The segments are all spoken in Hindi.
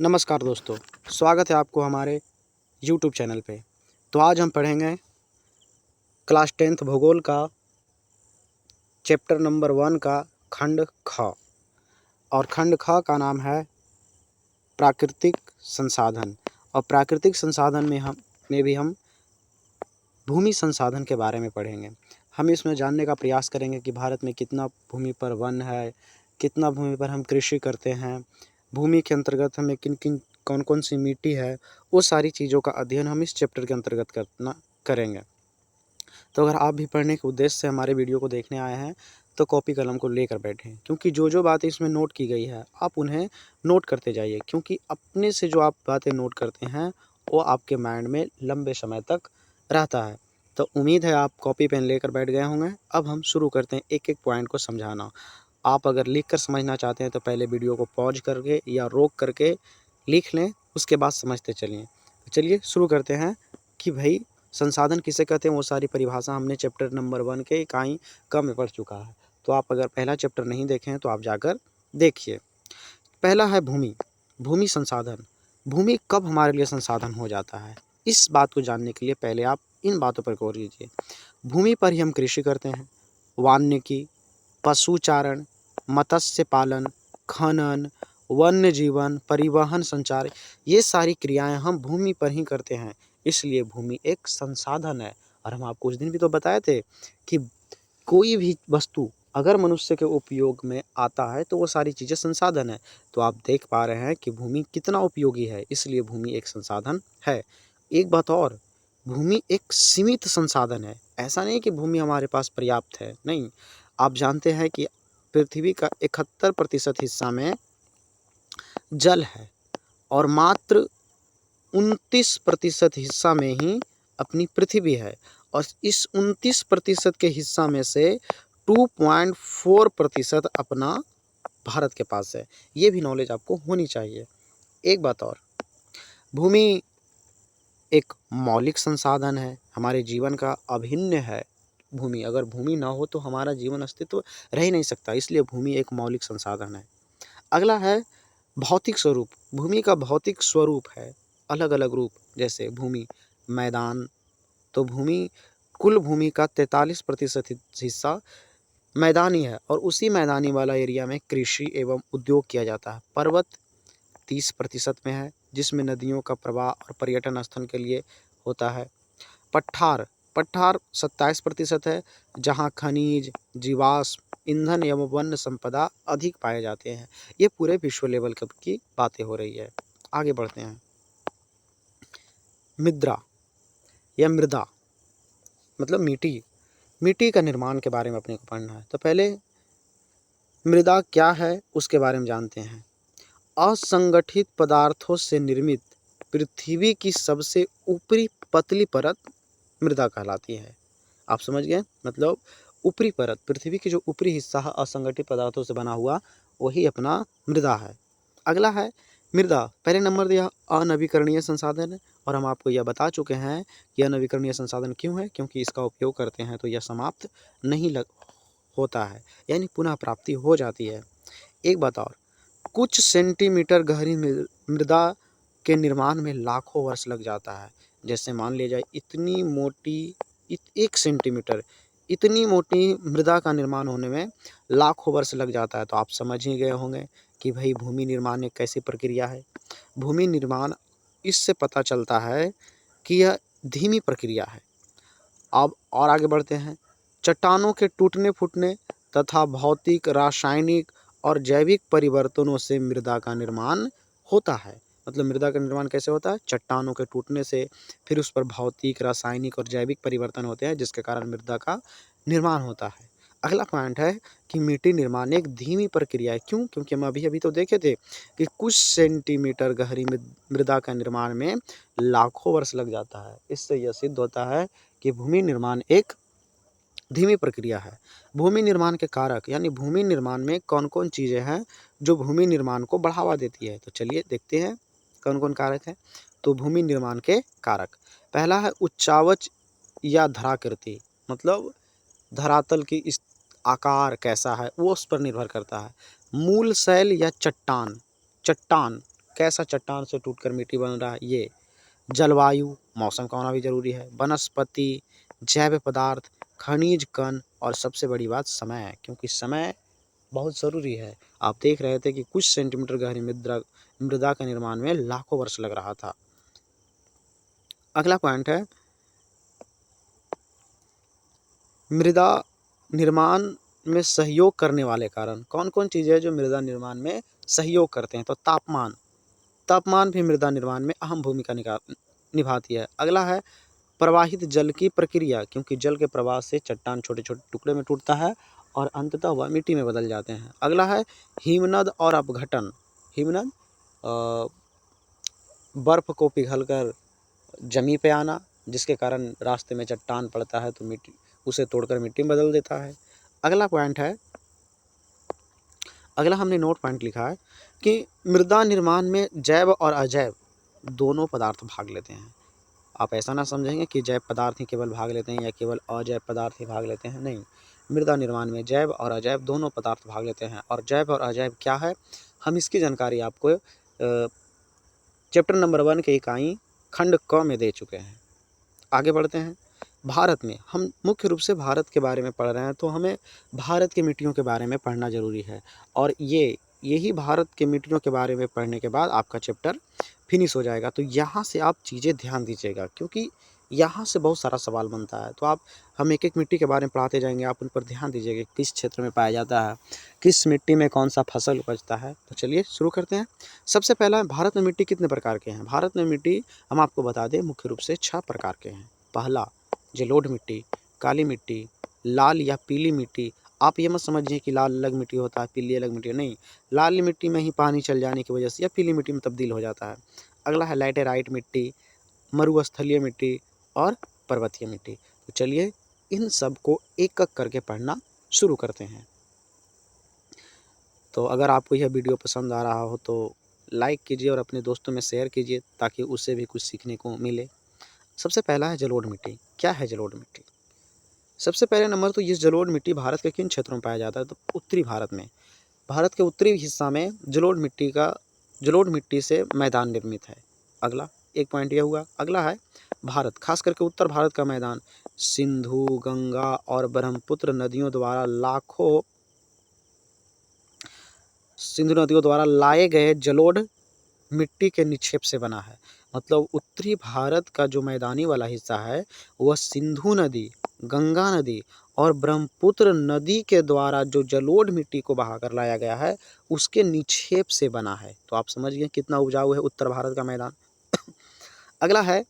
नमस्कार दोस्तों, स्वागत है आपको हमारे यूट्यूब चैनल पे। तो आज हम पढ़ेंगे क्लास 10th भूगोल का चैप्टर नंबर 1 का खंड ख। और खंड ख का नाम है प्राकृतिक संसाधन। और प्राकृतिक संसाधन में भी हम भूमि संसाधन के बारे में पढ़ेंगे। हम इसमें जानने का प्रयास करेंगे कि भारत में कितना भूमि पर वन है, कितना भूमि पर हम कृषि करते हैं, भूमि के अंतर्गत हमें किन किन कौन कौन सी मिट्टी है, वो सारी चीज़ों का अध्ययन हम इस चैप्टर के अंतर्गत करेंगे। तो अगर आप भी पढ़ने के उद्देश्य से हमारे वीडियो को देखने आए हैं तो कॉपी कलम को लेकर बैठें, क्योंकि जो जो बातें इसमें नोट की गई है आप उन्हें नोट करते जाइए, क्योंकि अपने से जो आप बातें नोट करते हैं वो आपके माइंड में लंबे समय तक रहता है। तो उम्मीद है आप कॉपी पेन लेकर बैठ गए होंगे। अब हम शुरू करते हैं एक एक पॉइंट को समझाना। आप अगर लिख कर समझना चाहते हैं तो पहले वीडियो को पॉज करके या रोक करके लिख लें, उसके बाद समझते चलिए। चलिए शुरू करते हैं कि भाई संसाधन किसे कहते हैं, वो सारी परिभाषा हमने चैप्टर नंबर 1 के इकाई क में पढ़ चुका है। तो आप अगर पहला चैप्टर नहीं देखे हैं तो आप जाकर देखिए। पहला है भूमि। भूमि संसाधन। भूमि कब हमारे लिए संसाधन हो जाता है, इस बात को जानने के लिए पहले आप इन बातों पर गौर कीजिए। भूमि पर ही हम कृषि करते हैं, वानिकी, पशुचारण, मत्स्य पालन, खनन, वन्य जीवन, परिवहन, संचार, ये सारी क्रियाएं हम भूमि पर ही करते हैं। इसलिए भूमि एक संसाधन है। और हम आपको उस दिन भी तो बताए थे कि कोई भी वस्तु अगर मनुष्य के उपयोग में आता है तो वो सारी चीज़ें संसाधन है। तो आप देख पा रहे हैं कि भूमि कितना उपयोगी है, इसलिए भूमि एक संसाधन है। एक बात और, भूमि एक सीमित संसाधन है। ऐसा नहीं कि भूमि हमारे पास पर्याप्त है, नहीं। आप जानते हैं कि पृथ्वी का 71% हिस्सा में जल है और मात्र 29% हिस्सा में ही अपनी पृथ्वी है। और इस 29% के हिस्सा में से 2.4% अपना भारत के पास है। ये भी नॉलेज आपको होनी चाहिए। एक बात और, भूमि एक मौलिक संसाधन है, हमारे जीवन का अभिन्न है। भूमि, अगर भूमि ना हो तो हमारा जीवन अस्तित्व रह ही नहीं सकता, इसलिए भूमि एक मौलिक संसाधन है। अगला है भौतिक स्वरूप। भूमि का भौतिक स्वरूप है अलग अलग रूप, जैसे भूमि मैदान। तो कुल भूमि का 43% हिस्सा मैदानी है और उसी मैदानी वाला एरिया में कृषि एवं उद्योग किया जाता है। पर्वत 30% में है, जिसमें नदियों का प्रवाह और पर्यटन स्थल के लिए होता है। पठार पठार 27% है, जहाँ खनिज, जीवाश्म ईंधन एवं वन्य संपदा अधिक पाए जाते हैं। ये पूरे विश्व लेवल की बातें हो रही है। आगे बढ़ते हैं। मृदा या मृदा मतलब मिट्टी। मिट्टी का निर्माण के बारे में अपने को पढ़ना है। तो पहले मृदा क्या है उसके बारे में जानते हैं। असंगठित पदार्थों से निर्मित पृथ्वी की सबसे ऊपरी पतली परत मृदा कहलाती है। आप समझ गए, मतलब ऊपरी परत, पृथ्वी की जो ऊपरी हिस्सा है असंगठित पदार्थों से बना हुआ, वही अपना मृदा है। अगला है मृदा, पहले नंबर दिया अनवीकरणीय संसाधन है। और हम आपको यह बता चुके हैं कि अनवीकरणीय संसाधन क्यों है, क्योंकि इसका उपयोग करते हैं तो यह समाप्त नहीं होता है, यानी पुनः प्राप्ति हो जाती है। एक बात और, कुछ सेंटीमीटर गहरी मृदा के निर्माण में लाखों वर्ष लग जाता है। जैसे मान लिया जाए इतनी मोटी 1 सेंटीमीटर, इतनी मोटी मृदा का निर्माण होने में लाखों वर्ष लग जाता है। तो आप समझ ही गए होंगे कि भाई भूमि निर्माण एक कैसी प्रक्रिया है। भूमि निर्माण इससे पता चलता है कि यह धीमी प्रक्रिया है। अब और आगे बढ़ते हैं। चट्टानों के टूटने फूटने तथा भौतिक, रासायनिक और जैविक परिवर्तनों से मृदा का निर्माण होता है। मतलब मृदा का निर्माण कैसे होता है, चट्टानों के टूटने से, फिर उस पर भौतिक, रासायनिक और जैविक परिवर्तन होते हैं, जिसके कारण मृदा का निर्माण होता है। अगला पॉइंट है कि मिट्टी निर्माण एक धीमी प्रक्रिया है। क्यों? क्योंकि हम अभी तो देखे थे कि कुछ सेंटीमीटर गहरी मृदा का निर्माण में लाखों वर्ष लग जाता है। इससे यह सिद्ध होता है कि भूमि निर्माण एक धीमी प्रक्रिया है। भूमि निर्माण के कारक, यानी भूमि निर्माण में कौन कौन चीज़ें हैं जो भूमि निर्माण को बढ़ावा देती है। तो चलिए देखते हैं कौन कौन कारक है। तो भूमि निर्माण के कारक, पहला है उच्चावच या धराकृति, मतलब धरातल की इस आकार कैसा है वो उस पर निर्भर करता है। मूल शैल या चट्टान, चट्टान कैसा चट्टान से टूटकर मिट्टी बन रहा है ये। जलवायु, मौसम का होना भी ज़रूरी है। वनस्पति, जैव पदार्थ, खनिज कण और सबसे बड़ी बात समय, क्योंकि समय बहुत ज़रूरी है। आप देख रहे थे कि कुछ सेंटीमीटर गहरी मृदा के निर्माण में लाखों वर्ष लग रहा था। अगला पॉइंट है मृदा निर्माण में सहयोग करने वाले कारण। कौन कौन चीज़ें हैं जो मृदा निर्माण में सहयोग करते हैं? तो तापमान भी मृदा निर्माण में अहम भूमिका निभाती है। अगला है प्रवाहित जल की प्रक्रिया, क्योंकि जल के प्रवाह से चट्टान छोटे छोटे टुकड़े में टूटता है और अंततः वह मिट्टी में बदल जाते हैं। अगला है हिमनद और अपघटन। हिमनद बर्फ़ को पिघलकर जमी पे आना, जिसके कारण रास्ते में चट्टान पड़ता है तो मिट्टी उसे तोड़कर मिट्टी में बदल देता है। अगला पॉइंट है, अगला हमने नोट पॉइंट लिखा है कि मृदा निर्माण में जैव और अजैव दोनों पदार्थ भाग लेते हैं। आप ऐसा ना समझेंगे कि जैव पदार्थ ही केवल भाग लेते हैं या केवल अजैव पदार्थ ही भाग लेते हैं, नहीं। मृदा निर्माण में जैव और अजैव दोनों पदार्थ भाग लेते हैं। और जैव और अजैव क्या है, हम इसकी जानकारी आपको चैप्टर नंबर 1 के इकाई खंड क में दे चुके हैं। आगे बढ़ते हैं। भारत में हम मुख्य रूप से भारत के बारे में पढ़ रहे हैं, तो हमें भारत की मिट्टियों के बारे में पढ़ना ज़रूरी है। और यही भारत के मिट्टियों के बारे में पढ़ने के बाद आपका चैप्टर फिनिश हो जाएगा। तो यहाँ से आप चीज़ें ध्यान दीजिएगा, क्योंकि यहाँ से बहुत सारा सवाल बनता है। तो हम एक एक मिट्टी के बारे में पढ़ाते जाएंगे, आप उन पर ध्यान दीजिएगा, किस क्षेत्र में पाया जाता है, किस मिट्टी में कौन सा फसल उपजता है। तो चलिए शुरू करते हैं। सबसे पहला, भारत में मिट्टी कितने प्रकार के हैं? भारत में मिट्टी हम आपको बता दें मुख्य रूप से 6 प्रकार के हैं। पहला, जलोढ़ मिट्टी, काली मिट्टी, लाल या पीली मिट्टी। आप ये मत समझिए कि लाल अलग मिट्टी होता है, पीली अलग मिट्टी, नहीं। लाल मिट्टी में ही पानी चल जाने की वजह से या पीली मिट्टी में तब्दील हो जाता है। अगला है लैटेराइट मिट्टी, मरुस्थलीय मिट्टी और पर्वतीय मिट्टी। तो चलिए इन सब को एक एक करके पढ़ना शुरू करते हैं। तो अगर आपको यह वीडियो पसंद आ रहा हो तो लाइक कीजिए और अपने दोस्तों में शेयर कीजिए, ताकि उससे भी कुछ सीखने को मिले। सबसे पहला है जलोढ़ मिट्टी। क्या है जलोढ़ मिट्टी? सबसे पहले नंबर तो ये जलोढ़ मिट्टी भारत के किन क्षेत्रों में पाया जाता है? तो उत्तरी भारत में। भारत के उत्तरी हिस्सा में जलोढ़ मिट्टी से मैदान निर्मित है। अगला एक पॉइंट यह हुआ। अगला है भारत, खास करके उत्तर भारत का मैदान सिंधु, गंगा और ब्रह्मपुत्र नदियों द्वारा लाए गए जलोढ़ मिट्टी के निक्षेप से बना है। मतलब उत्तरी भारत का जो मैदानी वाला हिस्सा है वह सिंधु नदी, गंगा नदी और ब्रह्मपुत्र नदी के द्वारा जो जलोढ़ मिट्टी को बहाकर लाया गया है उसके निक्षेप से बना है। तो आप समझ गए कितना उपजाऊ है उत्तर भारत का मैदान। अगला है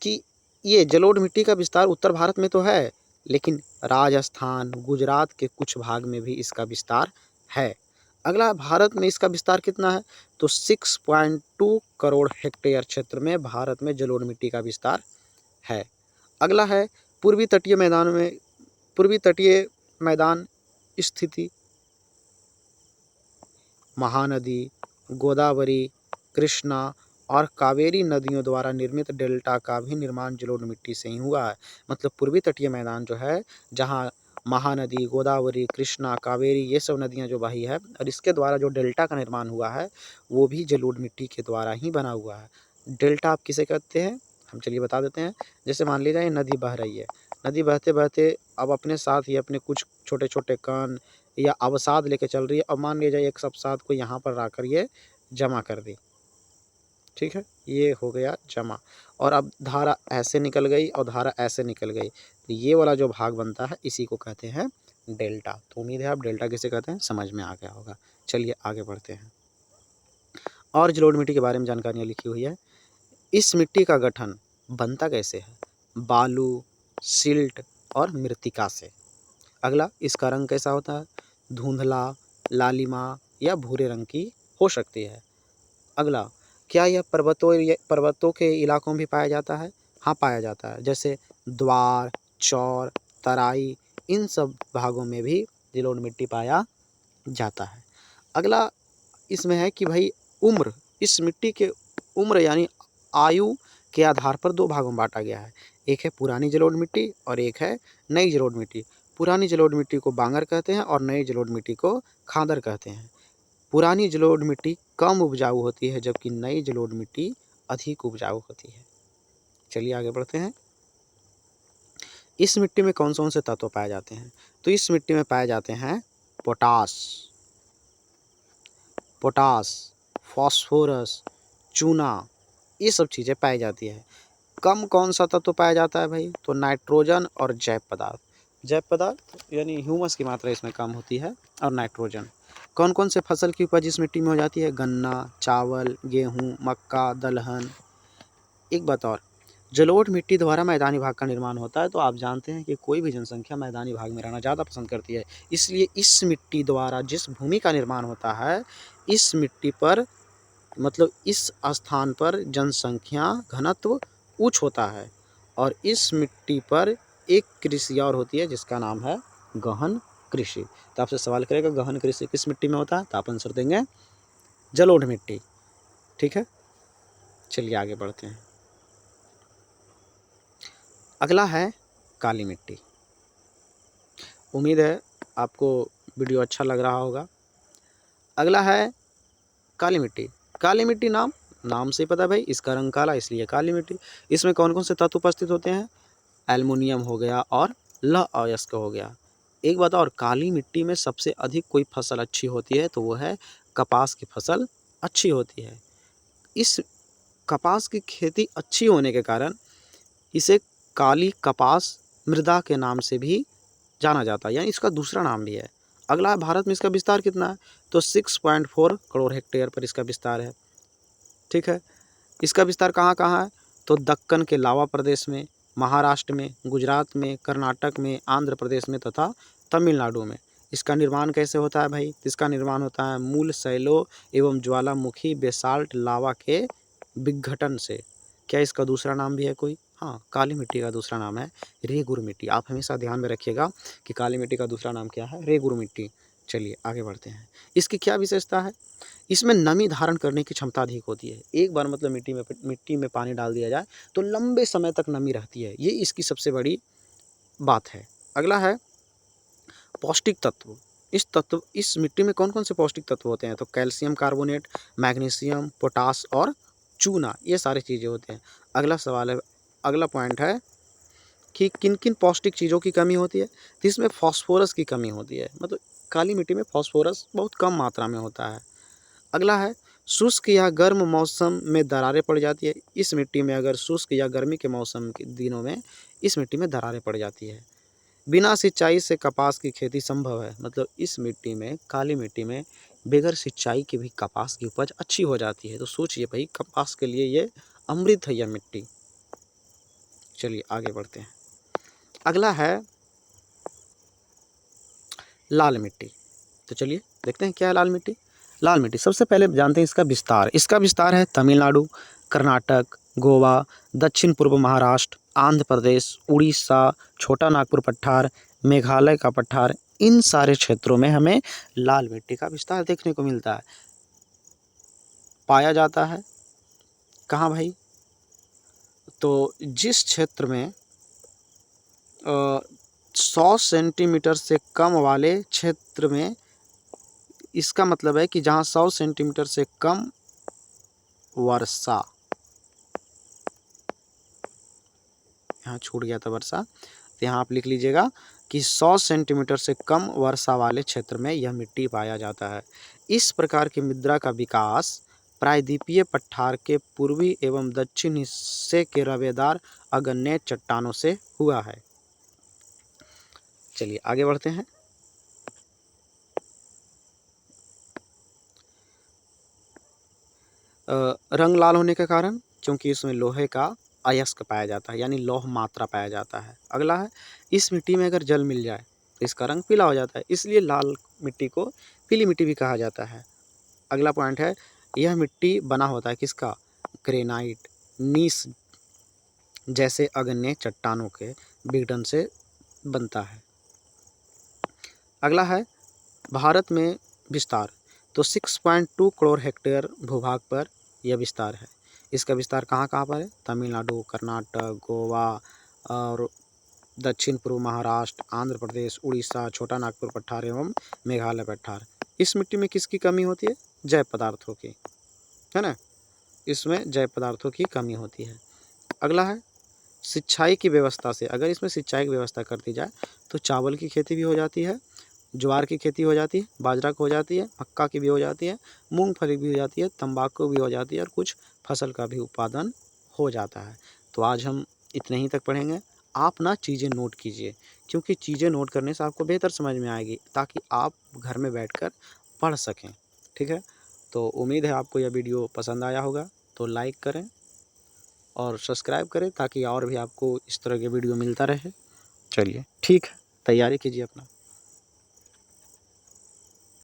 कि ये जलोढ़ मिट्टी का विस्तार उत्तर भारत में तो है, लेकिन राजस्थान, गुजरात के कुछ भाग में भी इसका विस्तार है। अगला, भारत में इसका विस्तार कितना है? तो 6.2 करोड़ हेक्टेयर क्षेत्र में भारत में जलोढ़ मिट्टी का विस्तार है। अगला है पूर्वी तटीय मैदान स्थिति महानदी, गोदावरी, कृष्णा और कावेरी नदियों द्वारा निर्मित डेल्टा का भी निर्माण जलोढ़ मिट्टी से ही हुआ है। मतलब पूर्वी तटीय मैदान जो है, जहाँ महानदी, गोदावरी, कृष्णा, कावेरी ये सब नदियाँ जो बही है और इसके द्वारा जो डेल्टा का निर्माण हुआ है वो भी जलोढ़ मिट्टी के द्वारा ही बना हुआ है। डेल्टा आप किसे कहते हैं, हम चलिए बता देते हैं। जैसे मान लीजिए नदी बह रही है, नदी बहते बहते अब अपने साथ ही अपने कुछ छोटे छोटे कण या अवसाद लेके चल रही है। अब मान लीजिए एक अवसाद को यहाँ पर लाकर ये जमा कर दी, ठीक है, ये हो गया जमा। और अब धारा ऐसे निकल गई और धारा ऐसे निकल गई, तो ये वाला जो भाग बनता है इसी को कहते हैं डेल्टा। तो उम्मीद है आप डेल्टा किसे कहते हैं समझ में आ गया होगा। चलिए आगे बढ़ते हैं। और जलोढ़ मिट्टी के बारे में जानकारियाँ लिखी हुई है। इस मिट्टी का गठन बनता कैसे है? बालू, सिल्ट और मृत्तिका से। अगला, इसका रंग कैसा होता है? धुंधला, लालिमा या भूरे रंग की हो सकती है। अगला, क्या यह पर्वतों के इलाकों में भी पाया जाता है? हाँ, पाया जाता है। जैसे द्वार, चौर, तराई, इन सब भागों में भी जलोढ़ मिट्टी पाया जाता है। अगला इसमें है कि भाई उम्र, इस मिट्टी के उम्र यानी आयु के आधार पर 2 भागों में बांटा गया है। एक है पुरानी जलोढ़ मिट्टी और एक है नई जलोढ़ मिट्टी। पुरानी जलोढ़ मिट्टी को बांगर कहते हैं और नई जलोढ़ मिट्टी को खादर कहते हैं। पुरानी जलोढ़ मिट्टी कम उपजाऊ होती है जबकि नई जलोढ़ मिट्टी अधिक उपजाऊ होती है। चलिए आगे बढ़ते हैं। इस मिट्टी में कौन कौन से तत्व पाए जाते हैं? तो इस मिट्टी में पाए जाते हैं पोटास, फास्फोरस, चूना, ये सब चीज़ें पाई जाती है। कम कौन सा तत्व पाया जाता है भाई? तो नाइट्रोजन और जैव पदार्थ। जैव पदार्थ यानी ह्यूमस की मात्रा इसमें कम होती है और नाइट्रोजन। कौन कौन से फसल की उपज इस मिट्टी में हो जाती है? गन्ना, चावल, गेहूँ, मक्का, दलहन। एक बात और, जलोढ़ मिट्टी द्वारा मैदानी भाग का निर्माण होता है। तो आप जानते हैं कि कोई भी जनसंख्या मैदानी भाग में रहना ज़्यादा पसंद करती है, इसलिए इस मिट्टी द्वारा जिस भूमि का निर्माण होता है, इस मिट्टी पर मतलब इस स्थान पर जनसंख्या घनत्व उच्च होता है। और इस मिट्टी पर एक कृषि और होती है जिसका नाम है गहन कृषि। तो आपसे सवाल करेगा गहन कृषि किस मिट्टी में होता है? तो आप आंसर देंगे जलोढ़ मिट्टी। ठीक है, चलिए आगे बढ़ते हैं। अगला है काली मिट्टी। उम्मीद है आपको वीडियो अच्छा लग रहा होगा। अगला है काली मिट्टी। काली मिट्टी नाम से ही पता है भाई, इसका रंग काला इसलिए काली मिट्टी। इसमें कौन कौन से तत्व उपस्थित होते हैं? एल्युमिनियम हो गया और लौह अयस्क हो गया। एक बात और, काली मिट्टी में सबसे अधिक कोई फसल अच्छी होती है तो वो है कपास की फसल अच्छी होती है। इस कपास की खेती अच्छी होने के कारण इसे काली कपास मृदा के नाम से भी जाना जाता है, यानी इसका दूसरा नाम भी है। अगला है भारत में इसका विस्तार कितना है? तो 6.4 करोड़ हेक्टेयर पर इसका विस्तार है। ठीक है, इसका विस्तार कहाँ कहाँ है? तो दक्कन के लावा प्रदेश में, महाराष्ट्र में, गुजरात में, कर्नाटक में, आंध्र प्रदेश में तथा तमिलनाडु में। इसका निर्माण कैसे होता है भाई? इसका निर्माण होता है मूल शैलों एवं ज्वालामुखी बेसाल्ट लावा के विघटन से। क्या इसका दूसरा नाम भी है कोई? हाँ, काली मिट्टी का दूसरा नाम है रेगुर मिट्टी। आप हमेशा ध्यान में रखिएगा कि काली मिट्टी का दूसरा नाम क्या है? रेगुर मिट्टी। चलिए आगे बढ़ते हैं। इसकी क्या विशेषता है? इसमें नमी धारण करने की क्षमता अधिक होती है। एक बार मतलब मिट्टी में पानी डाल दिया जाए तो लंबे समय तक नमी रहती है, ये इसकी सबसे बड़ी बात है। अगला है पौष्टिक तत्व। इस मिट्टी में कौन कौन से पौष्टिक तत्व होते हैं? तो कैल्शियम कार्बोनेट, मैग्नीशियम, पोटास और चूना, ये सारी चीज़ें होते हैं। अगला सवाल है, अगला पॉइंट है कि किन किन पौष्टिक चीज़ों की कमी होती है? तो इसमें फास्फोरस की कमी होती है, मतलब काली मिट्टी में फास्फोरस बहुत कम मात्रा में होता है। अगला है शुष्क या गर्म मौसम में दरारें पड़ जाती है। इस मिट्टी में अगर शुष्क या गर्मी के मौसम के दिनों में इस मिट्टी में दरारें पड़ जाती है। बिना सिंचाई से कपास की खेती संभव है, मतलब इस मिट्टी में, काली मिट्टी में बगैर सिंचाई के भी कपास की उपज अच्छी हो जाती है। तो सोचिए भाई, कपास के लिए ये अमृत है यह मिट्टी। चलिए आगे बढ़ते हैं। अगला है लाल मिट्टी। तो चलिए देखते हैं क्या है लाल मिट्टी। लाल मिट्टी सबसे पहले जानते हैं इसका विस्तार। इसका विस्तार है तमिलनाडु, कर्नाटक, गोवा, दक्षिण पूर्व महाराष्ट्र, आंध्र प्रदेश, उड़ीसा, छोटा नागपुर पठार, मेघालय का पठार, इन सारे क्षेत्रों में हमें लाल मिट्टी का विस्तार देखने को मिलता है। पाया जाता है कहाँ भाई? तो जिस क्षेत्र में 100 सेंटीमीटर से कम वाले क्षेत्र में, इसका मतलब है कि जहाँ 100 सेंटीमीटर से कम वर्षा, यहाँ छूट गया था वर्षा, तो यहाँ आप लिख लीजिएगा कि 100 सेंटीमीटर से कम वर्षा वाले क्षेत्र में यह मिट्टी पाया जाता है। इस प्रकार की मृदा का विकास प्रायद्वीपीय पठार के पूर्वी एवं दक्षिण हिस्से के रवेदार अग्नेय चट्टानों से हुआ है। चलिए आगे बढ़ते हैं। रंग लाल होने के कारण, क्योंकि इसमें लोहे का अयस्क पाया जाता है, यानी लौह मात्रा पाया जाता है। अगला है इस मिट्टी में अगर जल मिल जाए तो इसका रंग पीला हो जाता है, इसलिए लाल मिट्टी को पीली मिट्टी भी कहा जाता है। अगला पॉइंट है, यह मिट्टी बना होता है किसका? ग्रेनाइट, नीस जैसे अग्नेय चट्टानों के विघटन से बनता है। अगला है भारत में विस्तार। तो 6.2 करोड़ हेक्टेयर भूभाग पर यह विस्तार है। इसका विस्तार कहाँ कहाँ पर है? तमिलनाडु, कर्नाटक, गोवा और दक्षिण पूर्व महाराष्ट्र, आंध्र प्रदेश, उड़ीसा, छोटा नागपुर पठार एवं मेघालय पठार, इस मिट्टी में किसकी कमी होती है? जैव पदार्थों की, है ना। इसमें जैव पदार्थों की कमी होती है। अगला है सिंचाई की व्यवस्था से, अगर इसमें सिंचाई की व्यवस्था कर दी जाए तो चावल की खेती भी हो जाती है, ज्वार की खेती हो जाती है, बाजरा की हो जाती है, मक्का की भी हो जाती है, मूंगफली भी हो जाती है, तंबाकू भी हो जाती है और कुछ फसल का भी उत्पादन हो जाता है। तो आज हम इतने ही तक पढ़ेंगे। आप ना चीज़ें नोट कीजिए, क्योंकि चीज़ें नोट करने से आपको बेहतर समझ में आएगी, ताकि आप घर में बैठकर पढ़ सकें। ठीक है, तो उम्मीद है आपको यह वीडियो पसंद आया होगा, तो लाइक करें और सब्सक्राइब करें ताकि और भी आपको इस तरह के वीडियो मिलता रहे। चलिए ठीक है, तैयारी कीजिए अपना।